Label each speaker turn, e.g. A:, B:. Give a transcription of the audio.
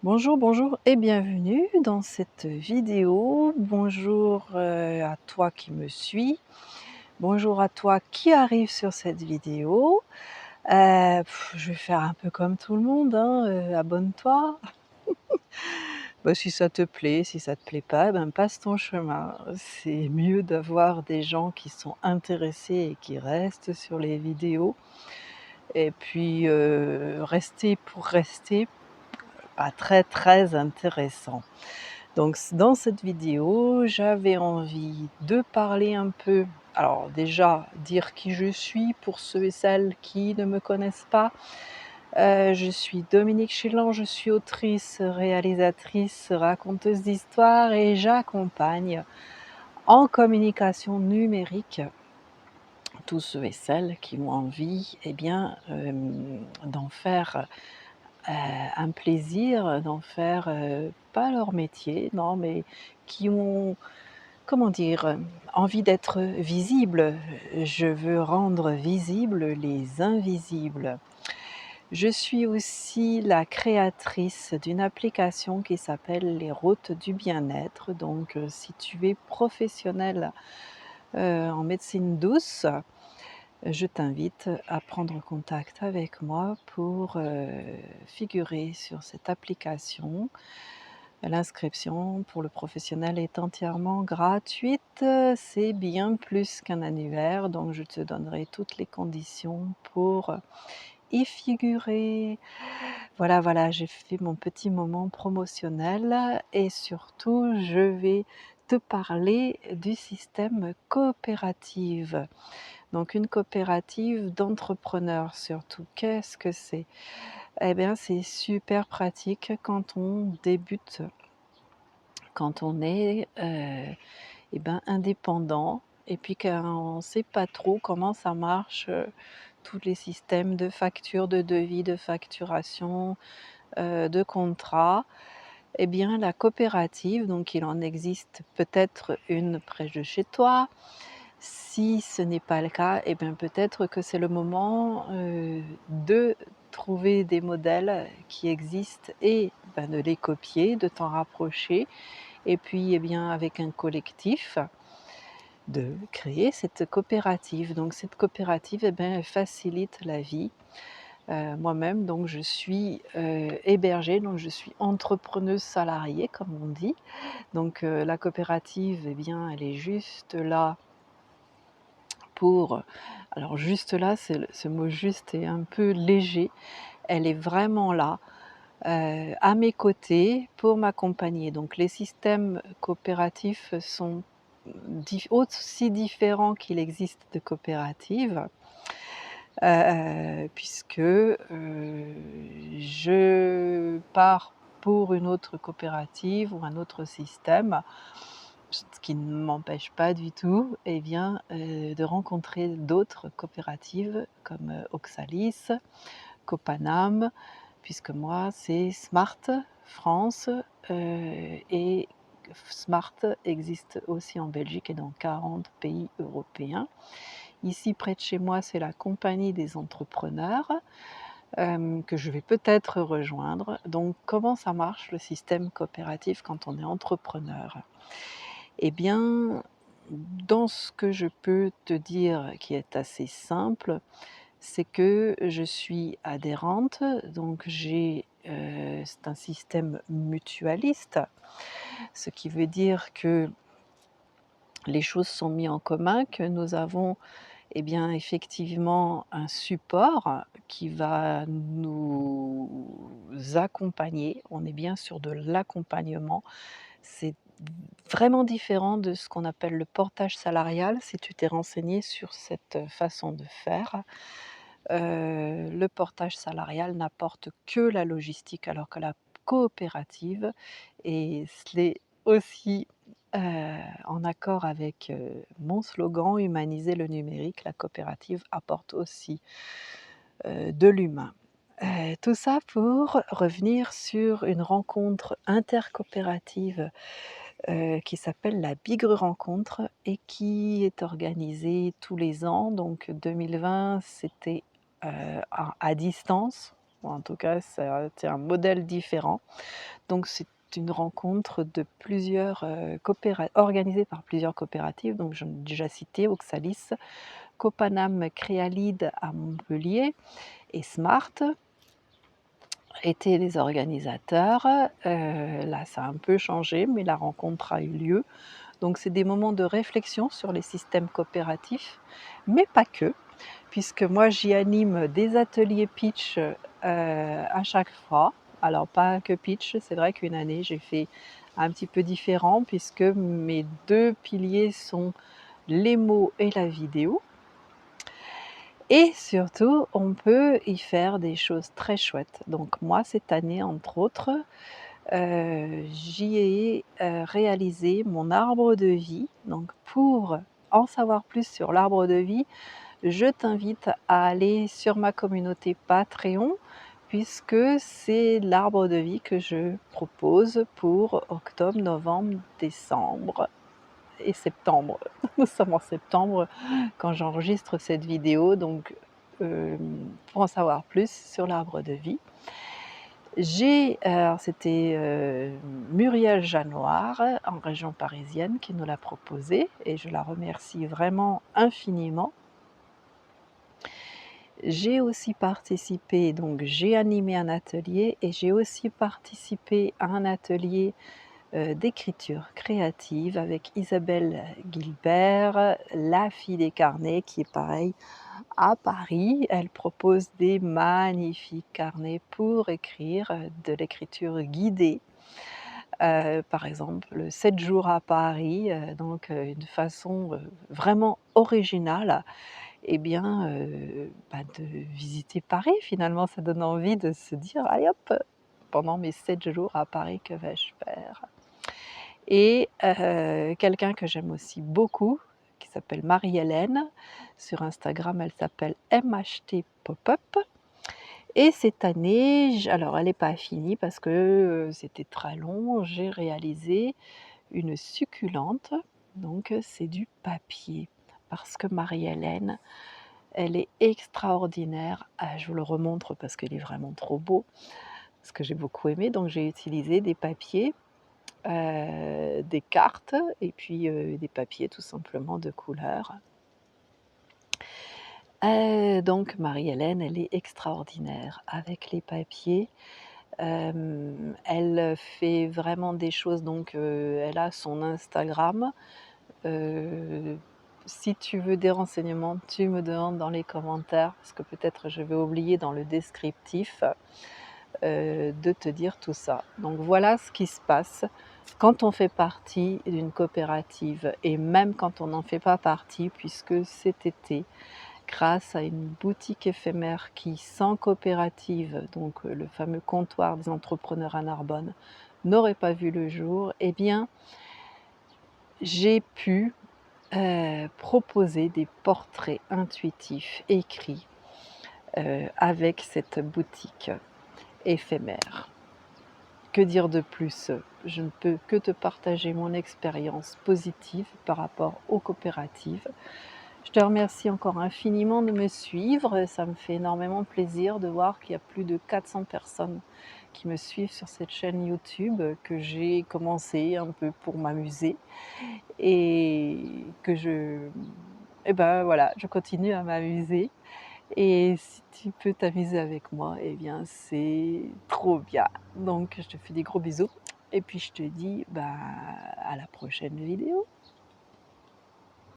A: Bonjour, bonjour et bienvenue dans cette vidéo. Bonjour à toi qui me suis. Bonjour à toi qui arrive sur cette vidéo. Je vais faire un peu comme tout le monde, hein, abonne-toi. Bah, si ça te plaît, si ça te plaît pas, ben passe ton chemin. C'est mieux d'avoir des gens qui sont intéressés et qui restent sur les vidéos et puis rester pour rester, pas très, très intéressant. Donc dans cette vidéo, j'avais envie de parler un peu, alors déjà dire qui je suis pour ceux et celles qui ne me connaissent pas. Je suis Dominique Chélan, je suis autrice, réalisatrice, raconteuse d'histoires et j'accompagne en communication numérique tous ceux et celles qui ont envie, d'en faire, un plaisir, d'en faire, pas leur métier, non, mais qui ont, comment dire? Envie d'être visibles. Je veux rendre visibles les invisibles. Je suis aussi la créatrice d'une application qui s'appelle les Routes du bien-être. Donc, si tu es professionnel, en médecine douce, je t'invite à prendre contact avec moi pour, figurer sur cette application. L'inscription pour le professionnel est entièrement gratuite, c'est bien plus qu'un annuaire, donc je te donnerai toutes les conditions pour y figurer. Voilà, voilà, j'ai fait mon petit moment promotionnel et surtout je vais te parler du système coopérative. Donc une coopérative d'entrepreneurs surtout. Qu'est-ce que c'est? Eh bien, c'est super pratique quand on débute, quand on est, indépendant et puis qu'on ne sait pas trop comment ça marche, tous les systèmes de facture, de devis, de facturation, de contrat. Eh bien, la coopérative, donc il en existe peut-être une près de chez toi. Si ce n'est pas le cas, eh bien peut-être que c'est le moment, de trouver des modèles qui existent et de les copier, de t'en rapprocher et puis, eh bien, avec un collectif, de créer cette coopérative. Donc cette coopérative, elle facilite la vie. Moi-même, donc je suis, hébergée, donc je suis entrepreneuse salariée comme on dit. Donc la coopérative, eh bien, elle est juste là pour, alors juste là, ce mot juste est un peu léger. Elle est vraiment là, à mes côtés pour m'accompagner. Donc les systèmes coopératifs sont aussi différents qu'il existe de coopératives, puisque, je pars pour une autre coopérative ou un autre système, ce qui ne m'empêche pas du tout, de rencontrer d'autres coopératives comme, Oxalis, Copanam, puisque moi c'est Smart France, et Smart existe aussi en Belgique et dans 40 pays européens. Ici près de chez moi, c'est la compagnie des entrepreneurs, que je vais peut-être rejoindre. Donc comment ça marche le système coopératif quand on est entrepreneur? Eh bien, dans ce que je peux te dire qui est assez simple, c'est que je suis adhérente, donc c'est un système mutualiste, ce qui veut dire que les choses sont mis en commun, que nous avons, effectivement un support qui va nous accompagner. On est bien sur de l'accompagnement. C'est vraiment différent de ce qu'on appelle le portage salarial, si tu t'es renseigné sur cette façon de faire. Le portage salarial n'apporte que la logistique, alors que la coopérative, et c'est aussi, en accord avec, mon slogan «Humaniser le numérique», la coopérative apporte aussi, de l'humain. Tout ça pour revenir sur une rencontre intercoopérative, qui s'appelle la Bigre Rencontre et qui est organisée tous les ans. Donc 2020, c'était, à distance. ou en tout cas c'est un modèle différent. Donc c'est une rencontre de plusieurs, organisée par plusieurs coopératives, donc j'en ai déjà cité Oxalis, Copanam Créalide à Montpellier et Smart étaient les organisateurs. Là ça a un peu changé, mais la rencontre a eu lieu. Donc c'est des moments de réflexion sur les systèmes coopératifs, mais pas que, puisque moi j'y anime des ateliers pitch, à chaque fois. Alors pas que pitch, c'est vrai qu'une année j'ai fait un petit peu différent puisque mes 2 piliers sont les mots et la vidéo et surtout on peut y faire des choses très chouettes. Donc moi cette année entre autres, j'y ai, réalisé mon arbre de vie. Donc pour en savoir plus sur l'arbre de vie, je t'invite à aller sur ma communauté Patreon, puisque c'est l'arbre de vie que je propose pour octobre, novembre, décembre et septembre. Nous sommes en septembre quand j'enregistre cette vidéo, donc pour en savoir plus sur l'arbre de vie. Alors c'était, Muriel Janoire, en région parisienne, qui nous l'a proposé et je la remercie vraiment infiniment. J'ai aussi participé, donc j'ai animé un atelier et j'ai aussi participé à un atelier, d'écriture créative avec Isabelle Gilbert, la fille des carnets, qui est pareil à Paris. Elle propose des magnifiques carnets pour écrire, de l'écriture guidée. Par exemple, 7 jours à Paris, donc une façon, vraiment originale et bien, de visiter Paris finalement. Ça donne envie de se dire: «Allez hop, pendant mes 7 jours à Paris, que vais-je faire?» Et quelqu'un que j'aime aussi beaucoup, qui s'appelle Marie-Hélène. Sur Instagram, elle s'appelle MHT Pop-up et cette année, alors elle n'est pas finie parce que, c'était très long, j'ai réalisé une succulente, donc c'est du papier. Parce que Marie-Hélène, elle est extraordinaire. Ah, je vous le remontre parce qu'il est vraiment trop beau, parce que j'ai beaucoup aimé. Donc j'ai utilisé des papiers, des cartes et puis, des papiers tout simplement de couleur. Donc Marie-Hélène, elle est extraordinaire avec les papiers. Elle fait vraiment des choses donc, elle a son Instagram. Heu, Si tu veux des renseignements, tu me demandes dans les commentaires parce que peut-être je vais oublier dans le descriptif, de te dire tout ça. Donc voilà ce qui se passe quand on fait partie d'une coopérative et même quand on n'en fait pas partie puisque cet été, grâce à une boutique éphémère qui, sans coopérative, donc le fameux comptoir des entrepreneurs à Narbonne, n'aurait pas vu le jour, eh bien j'ai pu proposer des portraits intuitifs écrits, avec cette boutique éphémère. Que dire de plus? Je ne peux que te partager mon expérience positive par rapport aux coopératives. Je te remercie encore infiniment de me suivre, ça me fait énormément plaisir de voir qu'il y a plus de 400 personnes qui me suivent sur cette chaîne YouTube, que j'ai commencé un peu pour m'amuser et que voilà, je continue à m'amuser et si tu peux t'amuser avec moi, eh bien, c'est trop bien. Donc je te fais des gros bisous et puis je te dis, à la prochaine vidéo.